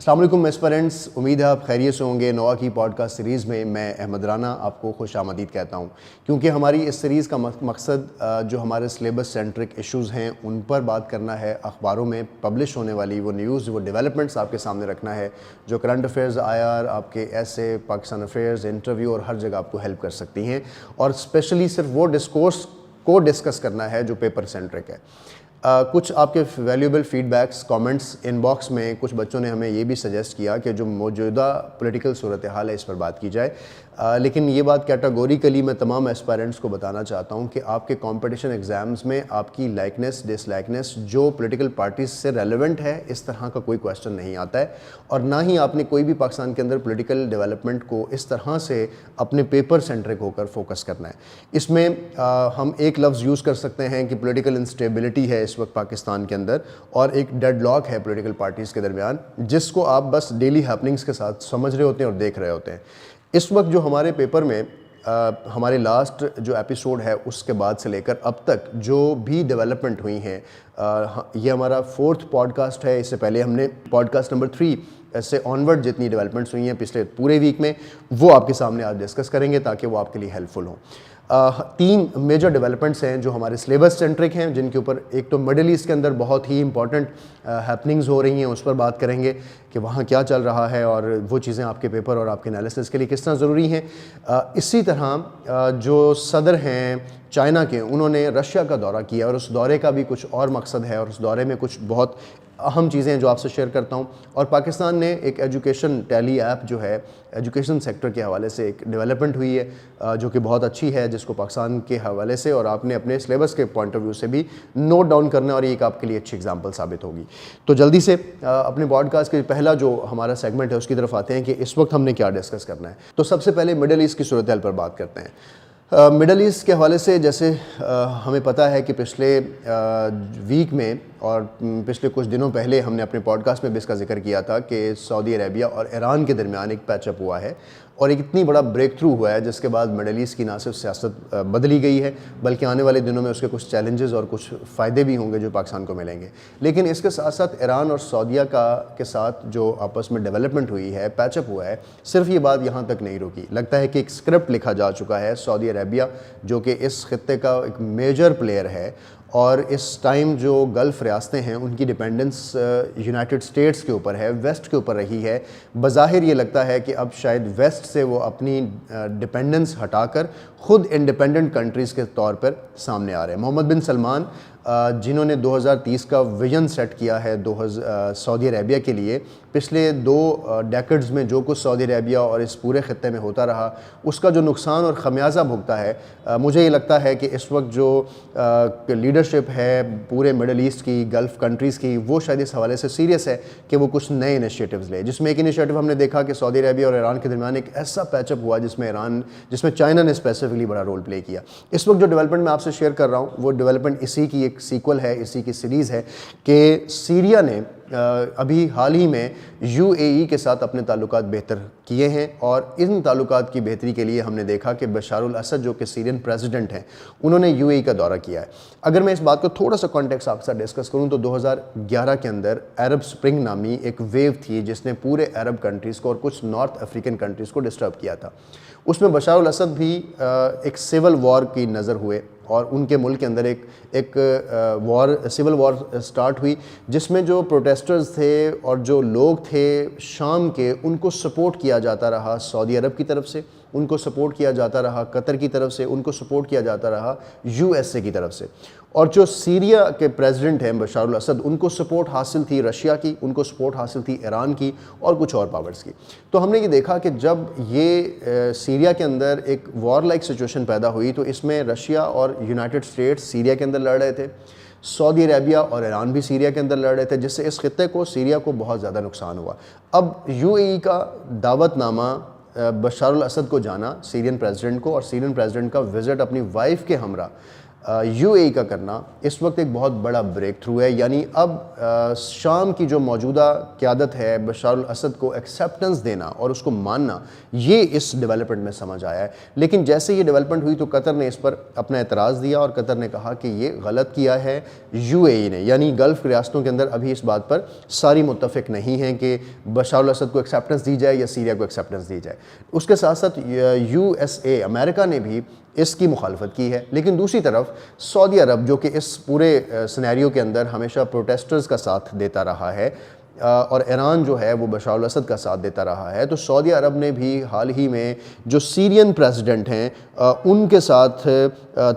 السلام علیکم اسپرنٹس، امید ہے آپ خیریت سے ہوں گے۔ نوا کی پوڈ کاسٹ سیریز میں احمد رانا آپ کو خوش آمدید کہتا ہوں، کیونکہ ہماری اس سیریز کا مقصد جو ہمارے سلیبس سینٹرک ایشوز ہیں ان پر بات کرنا ہے، اخباروں میں پبلش ہونے والی وہ نیوز، وہ ڈیولپمنٹس آپ کے سامنے رکھنا ہے جو کرنٹ افیئرز، IR، آپ کے ایسے پاکستان افیئرز، انٹرویو اور ہر جگہ آپ کو ہیلپ کر سکتی ہیں، اور اسپیشلی صرف وہ ڈسکورس کو ڈسکس کرنا ہے جو پیپر سینٹرک ہے۔ کچھ آپ کے valuable feedbacks, comments in box میں کچھ بچوں نے ہمیں یہ بھی سجیسٹ کیا کہ جو موجودہ پولیٹیکل صورتحال ہے اس پر بات کی جائے، لیکن یہ بات کیٹاگوریکلی میں تمام ایسپائرنٹس کو بتانا چاہتا ہوں کہ آپ کے کمپٹیشن ایگزامز میں آپ کی لائکنس ڈس لائکنس جو پولیٹیکل پارٹیز سے ریلیونٹ ہے اس طرح کا کوئی کویسچن نہیں آتا ہے، اور نہ ہی آپ نے کوئی بھی پاکستان کے اندر پولیٹیکل ڈیولپمنٹ کو اس طرح سے اپنے پیپر سینٹرک ہو کر فوکس کرنا ہے۔ اس میں ہم ایک لفظ یوز کر سکتے ہیں کہ پولیٹیکل انسٹیبلٹی ہے اس وقت پاکستان کے اندر، اور ایک ڈیڈ لاک ہے پولیٹیکل پارٹیز کے درمیان، جس کو آپ بس ڈیلی ہیپننگز کے ساتھ سمجھ رہے ہوتے ہیں اور دیکھ رہے ہوتے ہیں۔ اس وقت جو ہمارے پیپر میں ہمارے لاسٹ جو ایپیسوڈ ہے اس کے بعد سے لے کر اب تک جو بھی ڈیولپمنٹ ہوئی ہیں، یہ ہمارا 4تھ پوڈ کاسٹ ہے۔ اس سے پہلے ہم نے پوڈ کاسٹ نمبر 3 سے آنورڈ جتنی ڈیولپمنٹس ہوئی ہیں پچھلے پورے ویک میں، وہ آپ کے سامنے آج ڈسکس کریں گے تاکہ وہ آپ کے لیے ہیلپ فل ہوں۔ 3 میجر ڈیولپمنٹس ہیں جو ہمارے سلیبس سینٹرک ہیں، جن کے اوپر ایک تو مڈل ایسٹ کے اندر بہت ہی امپورٹنٹ ہیپننگز ہو رہی ہیں، اس پر بات کریں گے کہ وہاں کیا چل رہا ہے اور وہ چیزیں آپ کے پیپر اور آپ کے انالیسس کے لیے کس طرح ضروری ہیں۔ اسی طرح جو صدر ہیں چائنا کے، انہوں نے رشیا کا دورہ کیا، اور اس دورے کا بھی کچھ اور مقصد ہے، اور اس دورے میں کچھ بہت اہم چیزیں ہیں جو آپ سے شیئر کرتا ہوں۔ اور پاکستان نے ایک ایجوکیشن ٹیلی ایپ جو ہے ایجوکیشن سیکٹر کے حوالے سے ایک ڈیولپمنٹ ہوئی ہے جو کہ بہت اچھی ہے، جس کو پاکستان کے حوالے سے اور آپ نے اپنے سلیبس کے پوائنٹ آف ویو سے بھی نوٹ ڈاؤن کرنا ہے، اور یہ ایک آپ کے لیے اچھی اگزامپل ثابت ہوگی۔ تو جلدی سے اپنے پوڈ کاسٹ کے پہلا جو ہمارا سیگمنٹ ہے اس کی طرف آتے ہیں کہ اس وقت ہم نے کیا ڈسکس کرنا ہے۔ تو سب سے پہلے مڈل ایسٹ کی صورتحال پر بات کرتے ہیں۔ مڈل ایسٹ کے حوالے سے جیسے ہمیں پتہ ہے کہ پچھلے ویک میں اور پچھلے کچھ دنوں پہلے ہم نے اپنے پوڈ کاسٹ میں بھی اس کا ذکر کیا تھا کہ سعودی عربیہ اور ایران کے درمیان ایک پیچ اپ ہوا ہے، اور ایک اتنی بڑا بریک تھرو ہوا ہے جس کے بعد مڈل ایسٹ کی نہ صرف سیاست بدلی گئی ہے بلکہ آنے والے دنوں میں اس کے کچھ چیلنجز اور کچھ فائدے بھی ہوں گے جو پاکستان کو ملیں گے۔ لیکن اس کے ساتھ ساتھ ایران اور سعودیہ کے ساتھ جو آپس میں ڈیولپمنٹ ہوئی ہے، پیچ اپ ہوا ہے، صرف یہ بات یہاں تک نہیں رکی۔ لگتا ہے کہ ایک اسکرپٹ لکھا جا چکا ہے۔ سعودی عربیہ جو کہ اس خطے کا ایک میجر پلیئر ہے، اور اس ٹائم جو گلف ریاستیں ہیں ان کی ڈیپینڈنس یونائٹڈ اسٹیٹس کے اوپر ہے، ویسٹ کے اوپر رہی ہے۔ بظاہر یہ لگتا ہے کہ اب شاید ویسٹ سے وہ اپنی ڈیپینڈنس ہٹا کر خود انڈیپینڈنٹ کنٹریز کے طور پر سامنے آ رہے ہیں۔ محمد بن سلمان جنہوں نے 2030 کا ویژن سیٹ کیا ہے سعودی عربیہ کے لیے، پچھلے 2 ڈیکڈز میں جو کچھ سعودی عربیہ اور اس پورے خطے میں ہوتا رہا، اس کا جو نقصان اور خمیازہ بھگتا ہے، مجھے یہ لگتا ہے کہ اس وقت جو لیڈرشپ ہے پورے مڈل ایسٹ کی، گلف کنٹریز کی، وہ شاید اس حوالے سے سیریس ہے کہ وہ کچھ نئے انیشیٹوز لے، جس میں ایک انیشیٹو ہم نے دیکھا کہ سعودی عربیہ اور ایران کے درمیان ایک ایسا پیچ اپ ہوا جس میں چائنا نے اسپیسیفکلی بڑا رول پلے کیا۔ اس وقت جو ڈیولپمنٹ میں آپ سے شیئر کر رہا ہوں وہ ڈیولپمنٹ اسی کی ایک سیکول ہے، اسی کی سیریز ہے کہ سیریا نے ابھی حال ہی میں UAE کے ساتھ اپنے تعلقات بہتر کیے ہیں، اور ان تعلقات کی بہتری کے لیے ہم نے دیکھا کہ بشار الاسد جو کہ سیرین پریزیڈنٹ ہیں، انہوں نے UAE کا دورہ کیا ہے۔ اگر میں اس بات کو تھوڑا سا کانٹیکسٹ آپ کے ساتھ ڈسکس کروں تو 2011 کے اندر عرب سپرنگ نامی ایک ویو تھی جس نے پورے عرب کنٹریز کو اور کچھ نارتھ افریقن کنٹریز کو ڈسٹرب کیا تھا۔ اس میں بشار الاسد بھی ایک سول وار کی نظر ہوئے، اور ان کے ملک کے اندر ایک سول وار سٹارٹ ہوئی جس میں جو پروٹیسٹرز تھے اور جو لوگ تھے شام کے، ان کو سپورٹ کیا جاتا رہا سعودی عرب کی طرف سے، ان کو سپورٹ کیا جاتا رہا قطر کی طرف سے، ان کو سپورٹ کیا جاتا رہا USA کی طرف سے، اور جو سیریا کے پریزیڈنٹ ہیں بشار الاسد، ان کو سپورٹ حاصل تھی رشیا کی، ان کو سپورٹ حاصل تھی ایران کی اور کچھ اور پاورز کی۔ تو ہم نے یہ دیکھا کہ جب یہ سیریا کے اندر ایک وار لائک سچویشن پیدا ہوئی تو اس میں رشیا اور یونائٹڈ اسٹیٹس سیریا کے اندر لڑ رہے تھے، سعودی عربیہ اور ایران بھی سیریا کے اندر لڑ رہے تھے، جس سے اس خطے کو، سیریا کو بہت زیادہ نقصان ہوا۔ اب UAE کا دعوت نامہ بشار الاسد کو جانا، سیرین پریزیڈنٹ کو، اور سیرین پریزیڈنٹ کا وزٹ اپنی وائف کے ہمراہ یو اے ای کا کرنا اس وقت ایک بہت بڑا بریک تھرو ہے. یعنی اب شام کی جو موجودہ قیادت ہے بشار الاسد کو ایکسیپٹنس دینا اور اس کو ماننا, یہ اس ڈیولپمنٹ میں سمجھ آیا ہے. لیکن جیسے یہ ڈیولپمنٹ ہوئی تو قطر نے اس پر اپنا اعتراض دیا اور قطر نے کہا کہ یہ غلط کیا ہے یو اے ای نے. یعنی گلف ریاستوں کے اندر ابھی اس بات پر ساری متفق نہیں ہیں کہ بشار الاسد کو ایکسیپٹنس دی جائے یا سیریا کو ایکسیپٹنس دی جائے. اس کے ساتھ ساتھ یو ایس اے امریکہ نے بھی اس کی مخالفت کی ہے. لیکن دوسری طرف سعودی عرب جو کہ اس پورے سینیریو کے اندر ہمیشہ پروٹیسٹرز کا ساتھ دیتا رہا ہے اور ایران جو ہے وہ بشار الاسد کا ساتھ دیتا رہا ہے, تو سعودی عرب نے بھی حال ہی میں جو سیرین پریزیڈنٹ ہیں ان کے ساتھ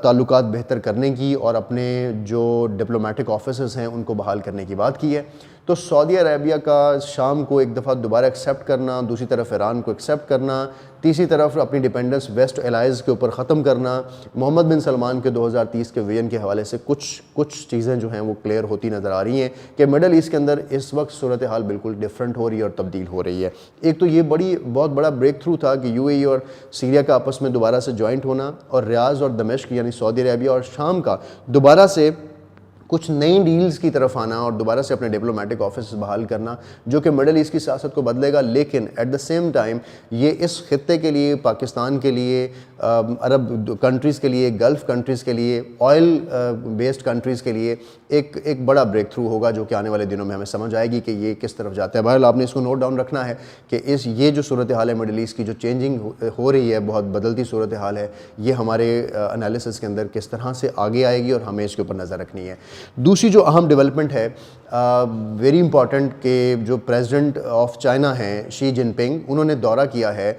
تعلقات بہتر کرنے کی اور اپنے جو ڈپلومیٹک آفیسز ہیں ان کو بحال کرنے کی بات کی ہے. تو سعودی عربیہ کا شام کو ایک دفعہ دوبارہ ایکسیپٹ کرنا, دوسری طرف ایران کو ایکسیپٹ کرنا, تیسری طرف اپنی ڈیپینڈنس ویسٹ الائز کے اوپر ختم کرنا, محمد بن سلمان کے 2030 کے ویژن کے حوالے سے کچھ چیزیں جو ہیں وہ کلیئر ہوتی نظر آ رہی ہیں کہ مڈل ایسٹ کے اندر اس وقت صورتحال بالکل ڈیفرنٹ ہو رہی ہے اور تبدیل ہو رہی ہے. ایک تو یہ بہت بڑا بریک تھرو تھا کہ یو اے ای اور سیریا کا آپس میں دوبارہ سے جوائنٹ ہونا, اور ریاض اور دمشق یعنی سعودی عربیہ اور شام کا دوبارہ سے کچھ نئی ڈیلز کی طرف آنا اور دوبارہ سے اپنے ڈپلومیٹک آفیسز بحال کرنا, جو کہ مڈل ایسٹ کی سیاست کو بدلے گا. لیکن ایٹ دا سیم ٹائم یہ اس خطے کے لیے, پاکستان کے لیے, عرب کنٹریز کے لیے, گلف کنٹریز کے لیے, آئل بیسڈ کنٹریز کے لیے ایک بڑا بریک تھرو ہوگا, جو کہ آنے والے دنوں میں ہمیں سمجھ آئے گی کہ یہ کس طرف جاتا ہے. بہرحال آپ نے اس کو نوٹ ڈاؤن رکھنا ہے کہ یہ جو صورتحال ہے مڈل ایسٹ کی, جو چینجنگ ہو رہی ہے, بہت بدلتی صورتحال ہے, یہ ہمارے انالیسس کے اندر کس طرح سے آگے آئے گی اور ہمیں اس کے اوپر نظر رکھنی ہے. دوسری جو اہم ڈیولپمنٹ ہے ویری امپورٹنٹ کہ جو پریزیڈنٹ آف چائنا ہیں شی جن پنگ, انہوں نے دورہ کیا ہے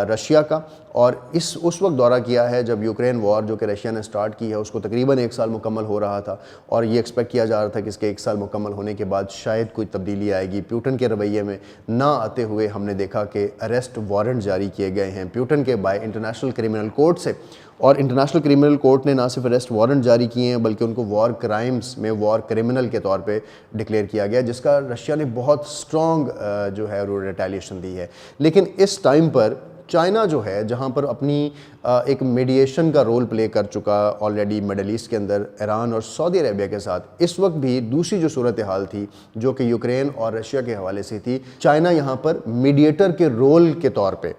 رشیا کا, اور اس وقت دورہ کیا ہے جب یوکرین وار جو کہ رشیا نے سٹارٹ کی ہے اس کو تقریباً 1 سال مکمل ہو رہا تھا, اور یہ ایکسپیکٹ کیا جا رہا تھا کہ اس کے 1 سال مکمل ہونے کے بعد شاید کوئی تبدیلی آئے گی. پیوٹن کے رویے میں نہ آتے ہوئے ہم نے دیکھا کہ اریسٹ وارنٹ جاری کیے گئے ہیں پیوٹن کے بائی انٹرنیشنل کرمنل کورٹ سے, اور انٹرنیشنل کرمنل کورٹ نے نہ صرف اریسٹ وارنٹ جاری کیے ہیں بلکہ ان کو وار کرائمز میں وار کرمنل کے طور پہ ڈکلیئر کیا گیا, جس کا رشیا نے بہت سٹرونگ جو ہے ریٹیلیشن دی ہے. لیکن اس ٹائم پر چائنا جو ہے, جہاں پر اپنی ایک میڈیشن کا رول پلے کر چکا آلریڈی مڈل ایسٹ کے اندر ایران اور سعودی عربیہ کے ساتھ, اس وقت بھی دوسری جو صورتحال تھی جو کہ یوکرین اور رشیا کے حوالے سے تھی, چائنا یہاں پر میڈیٹر کے رول کے طور پہ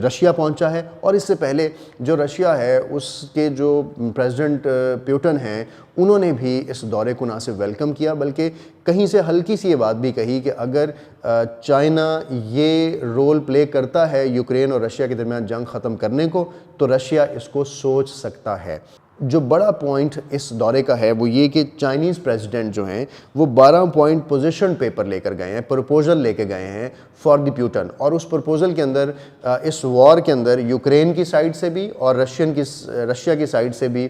رشیا پہنچا ہے. اور اس سے پہلے جو رشیا ہے اس کے جو پریزیڈنٹ پیوٹن ہیں انہوں نے بھی اس دورے کو نہ صرف ویلکم کیا بلکہ کہیں سے ہلکی سی یہ بات بھی کہی کہ اگر چائنا یہ رول پلے کرتا ہے یوکرین اور رشیا کے درمیان جنگ ختم کرنے کو, تو رشیا اس کو سوچ سکتا ہے. جو بڑا پوائنٹ اس دورے کا ہے وہ یہ کہ چائنیز پریزیڈنٹ جو ہیں وہ 12 پوائنٹ پوزیشن پیپر لے کر گئے ہیں, پروپوزل لے کے گئے ہیں فار دی پیوٹن, اور اس پروپوزل کے اندر اس وار کے اندر یوکرین کی سائڈ سے بھی اور رشیا کی سائڈ سے بھی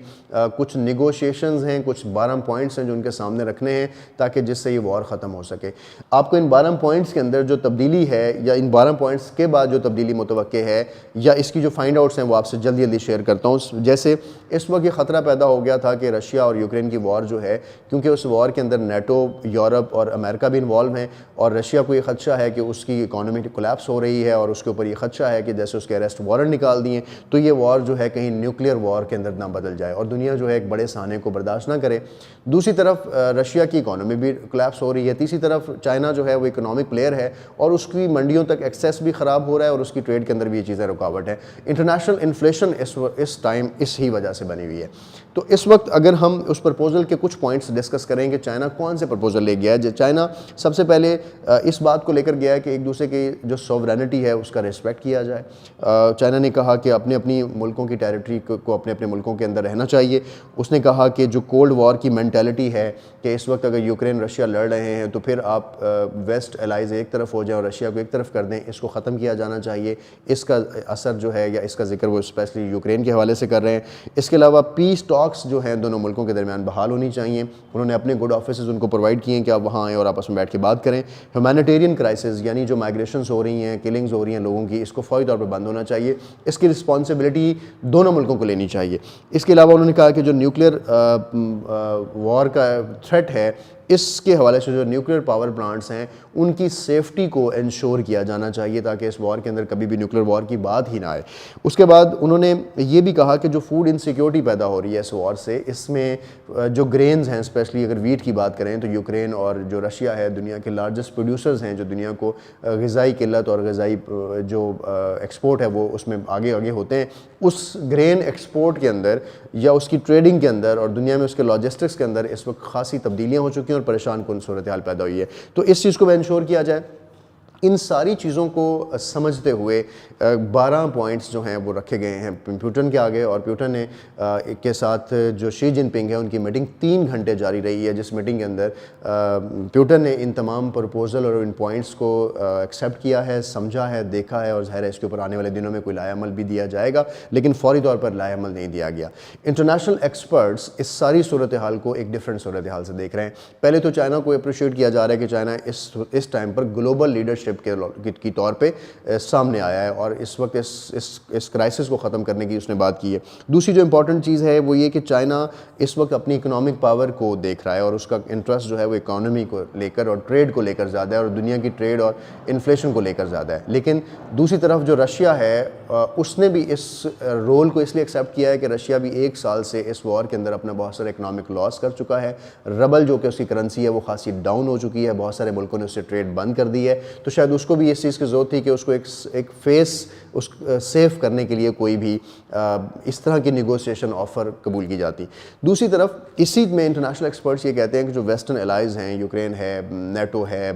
کچھ نیگوشیشنز ہیں, کچھ 12 پوائنٹس ہیں جو ان کے سامنے رکھنے ہیں تاکہ جس سے یہ وار ختم ہو سکے. آپ کو ان 12 پوائنٹس کے اندر جو تبدیلی ہے یا ان 12 پوائنٹس کے بعد جو تبدیلی متوقع ہے یا اس کی جو فائنڈ آؤٹس ہیں وہ آپ سے جلدی شیئر کرتا ہوں. جیسے اس وقت یہ خطرہ پیدا ہو گیا تھا کہ رشیا اور یوکرین کی وار جو ہے, کیونکہ اس وار کے اندر نیٹو, یورپ اور امریکہ بھی انوالو ہیں, اور رشیا کو یہ خدشہ ہے کہ اس کی اکانومی کولیپس ہو رہی ہے اور اس کے اوپر یہ خدشہ ہے کہ جیسے اس کے اریسٹ وارنٹ نکال دیے تو یہ وار جو ہے کہیں نیوکلیئر وار کے اندر نہ بدل جائے اور دنیا جو ہے ایک بڑے سہانے کو برداشت نہ کرے. دوسری طرف رشیا کی اکانومی بھی کولیپس ہو رہی ہے, تیسری طرف چائنا جو ہے وہ اکنامک پلیئر ہے اور اس کی منڈیوں تک ایکسیس بھی خراب ہو رہا ہے اور اس کی ٹریڈ کے اندر بھی یہ چیزیں رکاوٹ ہے. انٹرنیشنل انفلیشن اس ٹائم اس ہی وجہ سے بنی ہوئی ہے. تو اس وقت اگر ہم اس پرپوزل کے کچھ پوائنٹس ڈسکس کریں کہ چائنا کون سے پرپوزل لے گیا ہے. چائنا سب سے پہلے اس بات کو لے کر گیا ہے کہ ایک دوسرے کی جو سوورینٹی ہے اس کا ریسپیکٹ کیا جائے. چائنا نے کہا کہ اپنی ملکوں کی ٹیریٹری کو اپنے ملکوں کے اندر رہنا چاہیے. اس نے کہا کہ جو کولڈ وار کی مینٹیلٹی ہے کہ اس وقت اگر یوکرین رشیا لڑ رہے ہیں تو پھر آپ ویسٹ الائز ایک طرف ہو جائیں اور رشیا کو ایک طرف کر دیں, اس کو ختم کیا جانا چاہیے. اس کا اثر جو ہے یا اس کا ذکر وہ اسپیشلی یوکرین کے حوالے سے کر رہے ہیں. اس کے علاوہ پیس ٹاکس جو ہیں دونوں ملکوں کے درمیان بحال ہونی چاہیے. انہوں نے اپنے گڈ آفیسز ان کو پرووائڈ کیے ہیں کہ آپ وہاں آئیں اور آپس میں بیٹھ کے بات کریں. ہیومینیٹیرین کرائسس یعنی جو مائگریشنز ہو رہی ہیں, کلنگز ہو رہی ہیں لوگوں کی, اس کو فوری طور پر بند ہونا چاہیے. اس کی رسپانسبلٹی دونوں ملکوں کو لینی چاہیے. اس کے علاوہ انہوں نے کہا کہ جو نیوکلیئر وار کا تھریٹ ہے اس کے حوالے سے جو نیوکلیئر پاور پلانٹس ہیں ان کی سیفٹی کو انشور کیا جانا چاہیے تاکہ اس وار کے اندر کبھی بھی نیوکلیئر وار کی بات ہی نہ آئے. اس کے بعد انہوں نے یہ بھی کہا کہ جو فوڈ انسیکیورٹی پیدا ہو رہی ہے اس وار سے، اس میں جو گرینز ہیں، اسپیشلی اگر ویٹ کی بات کریں تو یوکرین اور جو رشیا ہے دنیا کے لارجسٹ پروڈیوسرز ہیں جو دنیا کو غذائی قلت اور غذائی جو ایکسپورٹ ہے وہ اس میں آگے آگے ہوتے ہیں. اس گرین ایکسپورٹ کے اندر یا اس کی ٹریڈنگ کے اندر اور دنیا میں اس کے لاجسٹکس کے اندر اس وقت خاصی تبدیلیاں ہو چکی ہیں اور پریشان کن صورتحال پیدا ہوئی ہے. تو اس چیز کو بھی انشور کیا جائے. ان ساری چیزوں کو سمجھتے ہوئے 12 پوائنٹس جو ہیں وہ رکھے گئے ہیں پیوٹن کے آگے، اور پیوٹن نے کے ساتھ جو شی جن پنگ ہے ان کی میٹنگ 3 گھنٹے جاری رہی ہے، جس میٹنگ کے اندر پیوٹن نے ان تمام پرپوزل اور ان پوائنٹس کو ایکسیپٹ کیا ہے، سمجھا ہے، دیکھا ہے، اور ظاہر ہے اس کے اوپر آنے والے دنوں میں کوئی لائحہ عمل بھی دیا جائے گا، لیکن فوری طور پر لائحہ عمل نہیں دیا گیا. انٹرنیشنل ایکسپرٹس اس ساری صورتحال کو ایک ڈفرینٹ صورتحال سے دیکھ رہے ہیں. پہلے تو چائنا کو اپریشیٹ کیا جا رہا ہے کہ چائنا اس ٹائم پر گلوبل لیڈرشپ کی طور پہ سامنے آیا ہے اور اس وقت اس کرائسس کو ختم کرنے کی اس نے بات کی ہے. دوسری جو امپورٹنٹ چیز ہے وہ یہ کہ چائنا اس وقت اپنی اکنامک پاور کو دیکھ رہا ہے اور اس کا انٹرسٹ جو ہے وہ اکانومی کو لے کر اور ٹریڈ کو لے کر زیادہ ہے اور دنیا کی ٹریڈ اور انفلیشن کو لے کر زیادہ ہے. لیکن دوسری طرف جو رشیا ہے اس نے بھی اس رول کو اس لیے ایکسیپٹ کیا ہے کہ رشیا بھی 1 سال سے اس وار کے اندر اپنا بہت سارے اکنامک لاس کر چکا ہے. ربل جو کہ اس کی کرنسی ہے وہ خاصی ڈاؤن ہو چکی ہے، بہت سارے ملکوں نے اس سے ٹریڈ بند کر دی ہے. تو شاید اس کو بھی اس چیز کی ضرورت تھی کہ اس کو ایک فیس اس سیف کرنے کے لیے کوئی بھی اس طرح کی نیگوسیشن آفر قبول کی جاتی. دوسری طرف اسی میں انٹرنیشنل ایکسپرٹس یہ کہتے ہیں کہ جو ویسٹرن الائز ہیں، یوکرین ہے، نیٹو ہے،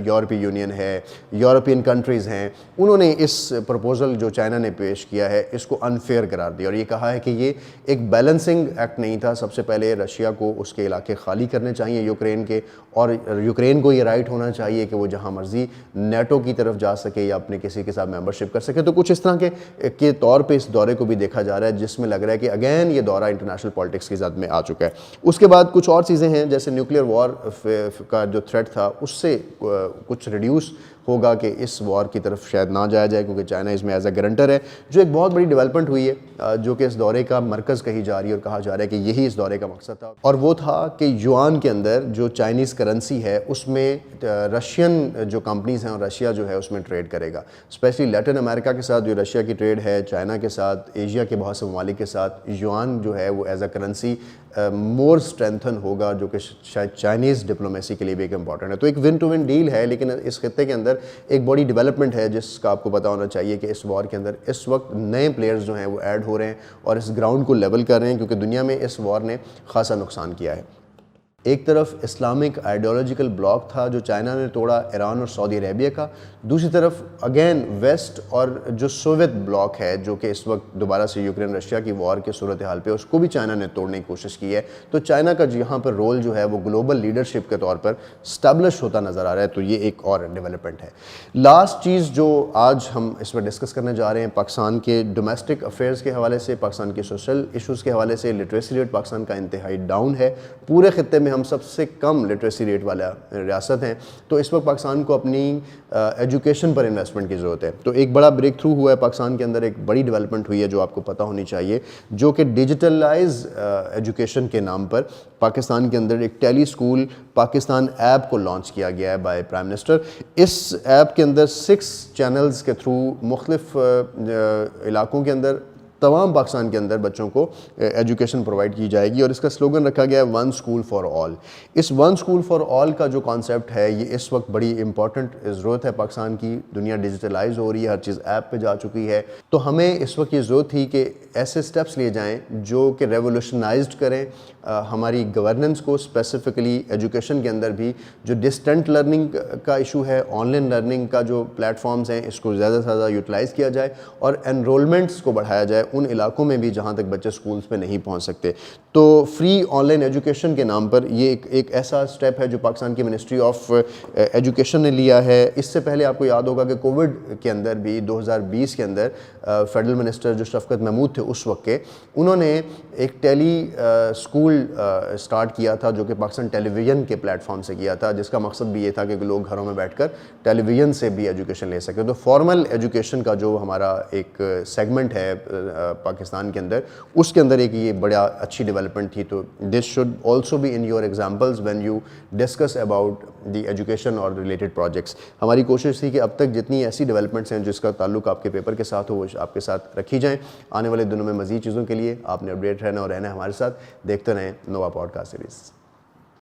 یورپی یونین ہے، یورپین کنٹریز ہیں، انہوں نے اس پرپوزل جو چائنا نے پیش کیا ہے اس کو انفیئر قرار دیا اور یہ کہا ہے کہ یہ ایک بیلنسنگ ایکٹ نہیں تھا. سب سے پہلے رشیا کو اس کے علاقے خالی کرنے چاہیے یوکرین کے، اور یوکرین کو یہ رائٹ ہونا چاہیے کہ وہ جہاں مرضی نیٹو کی طرف جا سکے یا اپنے کسی کے ساتھ ممبرشپ کر سکے. تو کچھ اس طرح کے طور پہ اس دورے کو بھی دیکھا جا رہا ہے جس میں لگ رہا ہے کہ اگین یہ دورہ انٹرنیشنل پالیٹکس کی زد میں آ چکا ہے. اس کے بعد کچھ اور چیزیں ہیں جیسے نیوکلیئر وار کا جو تھریٹ تھا اس سے کچھ ریڈیوس ہوگا کہ اس وار کی طرف شاید نہ جایا جائے کیونکہ چائنا اس میں ایز اے گارنٹر ہے. جو ایک بہت بڑی ڈیولپمنٹ ہوئی ہے جو کہ اس دورے کا مرکز کہی جا رہی ہے اور کہا جا رہا ہے کہ یہی اس دورے کا مقصد تھا، اور وہ تھا کہ یوان کے اندر جو چائنیز کرنسی ہے اس میں رشین جو کمپنیز ہیں اور رشیا جو ہے اس میں ٹریڈ کرے گا. اسپیشلی لیٹن امریکہ کے ساتھ جو رشیا کی ٹریڈ ہے، چائنا کے ساتھ، ایشیا کے بہت سے ممالک کے ساتھ یوان جو ہے وہ as a currency more strengthen ہوگا، جو کہ شاید چائنیز ڈپلومیسی کے لیے بھی ایک امپورٹنٹ ہے. تو ایک ون ٹو ون ڈیل ہے، لیکن اس خطے کے اندر ایک بڑی ڈیولپمنٹ ہے جس کا آپ کو پتہ ہونا چاہیے کہ اس وار کے اندر اس وقت نئے پلیئرز جو ہیں وہ ایڈ ہو رہے ہیں اور اس گراؤنڈ کو لیول کر رہے ہیں کیونکہ دنیا میں اس وار نے خاصا نقصان کیا ہے. ایک طرف اسلامک آئیڈیالوجیکل بلاک تھا جو چائنا نے توڑا، ایران اور سعودی عربیہ کا. دوسری طرف اگین ویسٹ اور جو سوویت بلاک ہے جو کہ اس وقت دوبارہ سے یوکرین رشیا کی وار کے صورتحال پہ اس کو بھی چائنا نے توڑنے کی کوشش کی ہے. تو چائنا کا یہاں پر رول جو ہے وہ گلوبل لیڈرشپ کے طور پر اسٹیبلش ہوتا نظر آ رہا ہے. تو یہ ایک اور ڈیولپمنٹ ہے. لاسٹ چیز جو آج ہم اس پر ڈسکس کرنے جا رہے ہیں پاکستان کے ڈومیسٹک افیئرز کے حوالے سے، پاکستان کے سوشل ایشوز کے حوالے سے. لٹریسی ریٹ پاکستان کا انتہائی ڈاؤن ہے. پورے خطے میں ہم سب سے کم لٹریسی ریٹ والا ریاست ہیں. تو اس وقت پاکستان کو اپنی ایجوکیشن پر انویسٹمنٹ کی ضرورت ہے. تو ایک بڑا بریک تھرو ہوا ہے پاکستان کے اندر، ایک بڑی ڈیولپمنٹ ہوئی ہے جو آپ کو پتہ ہونی چاہیے، جو کہ ڈیجیٹلائز ایجوکیشن کے نام پر پاکستان کے اندر ایک ٹیلی اسکول پاکستان ایپ کو لانچ کیا گیا ہے بائی پرائم منسٹر. اس ایپ کے اندر 6 چینلز کے تھرو مختلف علاقوں کے اندر تمام پاکستان کے اندر بچوں کو ایجوکیشن پرووائڈ کی جائے گی اور اس کا سلوگن رکھا گیا ہے ون اسکول فار آل. اس ون اسکول فار آل کا جو کانسیپٹ ہے یہ اس وقت بڑی امپورٹنٹ ضرورت ہے پاکستان کی. دنیا ڈیجیٹلائز ہو رہی ہے، ہر چیز ایپ پہ جا چکی ہے. تو ہمیں اس وقت یہ ضرورت تھی کہ ایسے سٹیپس لیے جائیں جو کہ ریولیوشنائزڈ کریں ہماری گورننس کو. اسپیسیفکلی ایجوکیشن کے اندر بھی جو ڈسٹنٹ لرننگ کا ایشو ہے، آن لائن لرننگ کا جو پلیٹ فارمز ہیں، اس کو زیادہ سے زیادہ یوٹیلائز کیا جائے اور انرولمنٹس کو بڑھایا جائے ان علاقوں میں بھی جہاں تک بچے سکولز پہ نہیں پہنچ سکتے. تو فری آن لائن ایجوکیشن کے نام پر یہ ایک ایسا سٹیپ ہے جو پاکستان کی منسٹری آف ایجوکیشن نے لیا ہے. اس سے پہلے آپ کو یاد ہوگا کہ کووڈ کے اندر بھی 2020 کے اندر فیڈرل منسٹر جو شفقت محمود تھے اس وقت کے، انہوں نے ایک ٹیلی اسکول اسٹارٹ کیا تھا جو کہ پاکستان ٹیلی ویژن کے پلیٹ فارم سے کیا تھا، جس کا مقصد بھی یہ تھا کہ لوگ گھروں میں بیٹھ کر ٹیلی ویژن سے بھی ایجوکیشن لے سکیں. تو فارمل ایجوکیشن کا جو ہمارا ایک سیگمنٹ ہے پاکستان کے اندر، اس کے اندر ایک یہ بڑا اچھی ڈیولپمنٹ تھی. تو this should also be in your examples when you discuss about the education اور ریلیٹڈ پروجیکٹس. ہماری کوشش تھی کہ اب تک جتنی ایسی ڈیولپمنٹس ہیں جس کا تعلق آپ کے پیپر کے ساتھ ہو وہ آپ کے ساتھ رکھی جائیں. آنے والے دنوں میں مزید چیزوں کے لیے آپ نے اپڈیٹ رہنا اور رہنا ہمارے ساتھ. دیکھتے رہیں نووا پوڈ کاسٹ سیریز.